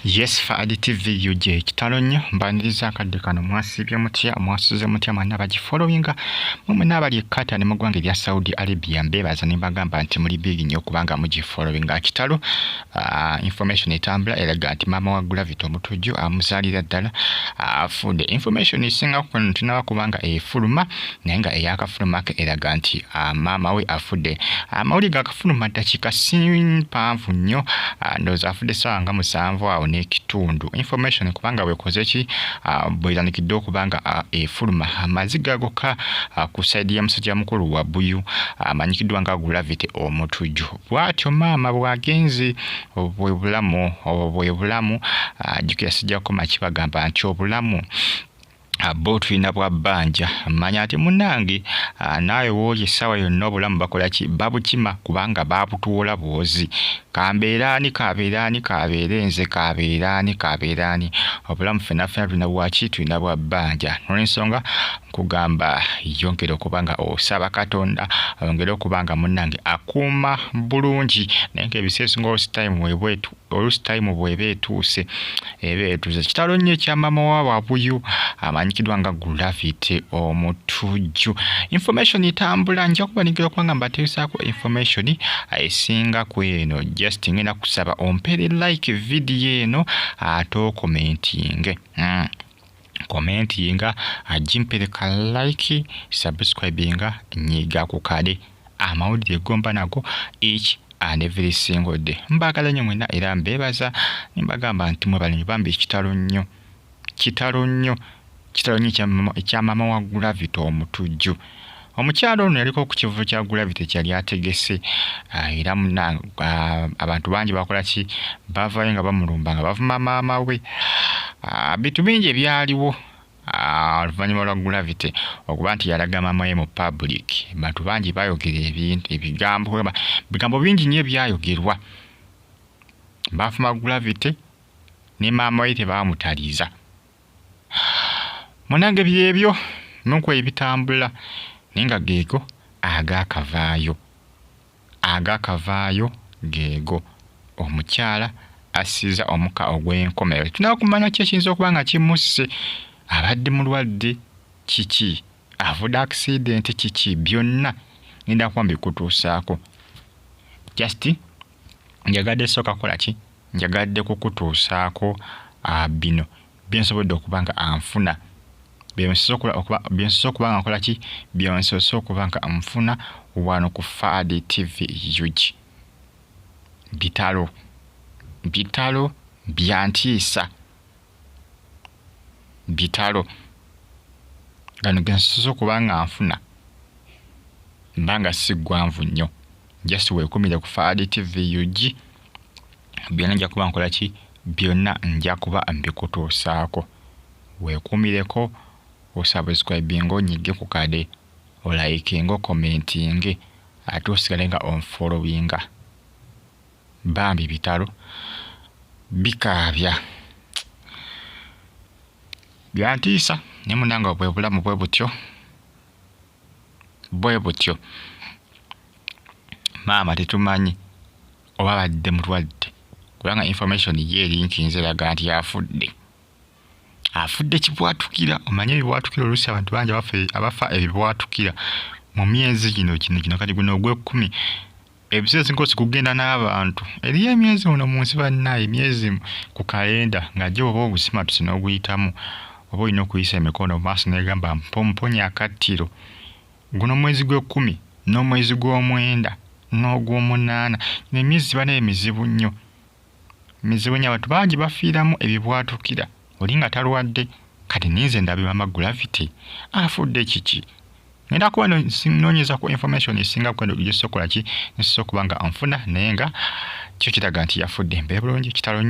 Yes, Afudde TV UJ Kitalo nnyo mbaniriza akadde kano mwasibye mutya mwasuze mutya mwana bagifollowinga mwe n'abali ekkata ne mu ggwanga erya Saudi Arabia mbeebaza ne mbagamba nti muli big nnyo kubanga mugifollowinga Kitalo. Information etambula eraga nti maama wa Gravity Omutujju amuzaalira ddala afudde. Information esinga kuno tunaba kubanga efuluma naye nga eyakafuluma ke eraga nti maama we afudde. Amawulire agafuluma ddakiika si mpanvu nnyo, ndowooza afudde ssaawa nga 7 awo n'ekitundu. Information kubanga wekoze ki bwerannikidde okubanga efuluma Maziiga Goka ku side ya musajja mukulu wa Buyu amanyikiddwa nga Gravity Omutujju. Bw'atyo maama bw'agenze obwe bulamu jjukira sijja kukoma kibagamba nti obulamu bo tulina bwa bbanja. Manya ati munnange naawe wooli essaawa yonna obulamu bakola ki babukima kubanga babutuwola bwozi. Kambeeraani kabeere nze kabeeraani obulamu ffenna tulina bwaki tulina bwa bbanja. N'olw'ensonga nkugamba yongera okubanga osaba Katonda ayongere okubanga munnange akuuma bulungi naye ng'ebiseera ebisinga oluusi time bw'eba etuuse Kitalo nnyo ekya maama wa Buyu amanyikiddwa nga Gravity Omutujju. Information etambula nja kubanikira okubanga mbateesaako information esinga ku eno. Just ngenda kusaba ompere like video eno ate okomentinge. Commentinga ajimpere ka like subscribinga nyiga ku kale amawulire gomba nago each and every single day. Mbagala nnyo mwena era mbeebaza mbagamba nti mwe bali Bambi Kitalo nnyo ekya maama wa Gravity Omutujju. Omukyalo ono yaliko ku kivuvu kya Gravity kyali ategese era abantu bangi bakola ki bavayo nga bamulumba nga bavuma maama we. Bintu bingi ebyaliwo oluvannyuma lwa Gravity okuba nti yalaga maama we mu public. Bantu bangi bayogera ebigambo bingi nnyo ebyayogerwa. Bafuma Gravity ne maama we tebamutaliza. Munange byebyo nuko ebitambula ninga geego agakavaayo geego omukyala asiza omuka ogw'enkomero. Tunaba kumanya ki ekiyinza okuba nga kimusse. Abadde mulwadde kiki, avudde accident kiki, byonna ngenda kuba mbikutuusaako. Just njagadde sooka kola ki, njagadde kukutuusaako bino byensobodde okuba nga anfuna byensose okuba nga nkola ki byensose okuba nga nfuna wano ku Afudde TV UG. Bitalo byantiisa. Gano gensose okuba nga nfuna mbanga siggwanvu nnyo. Just weekumire ku Afudde TV UG byonna nja kuba nkola ki byonna nja kuba mbikutuusaako. Weekumireko osubscribinga onyige ku kade olikinga okomentinge ate osigale nga onfollowinga. Bambi Bitalo bikaabya byantiisa ne munanga bwe bulamu bwe butyo. Maama tetumanyi oba badde mulwadde kubanga information ye erinkinze eraga nti afudde kibwatukira. Omanye ebibwatukira oluusi abantu bangi abafa ebibwatukira mu myezi gino kati guno ogw'ekkumi ebiseera ebisinga kugenda n'abantu eriyo emyezi muno mu nsi bannaye emyezi ku kalenda ng'ajja oba ogusimatuse n'oguyitamu oba olina okuyisa emikono mu maaso negamba mponya akattiro. Guno mwezi gw'ekkumi n'omwezi gw'omwenda n'ogw'omunaana emyezi bana emizibu nnyo abantu bangi bafiiramu ebibwatukira. Oli nga talwadde kati ninze ndabe maama Gravity afudde kiki. Ngenda kuba noonyeza ku information esinga kwenda okugisokola ki nisobola okuba nga nfuna naye nga kyo kiraga nti yafudde. Mbe bulungi Kitalo nnyo.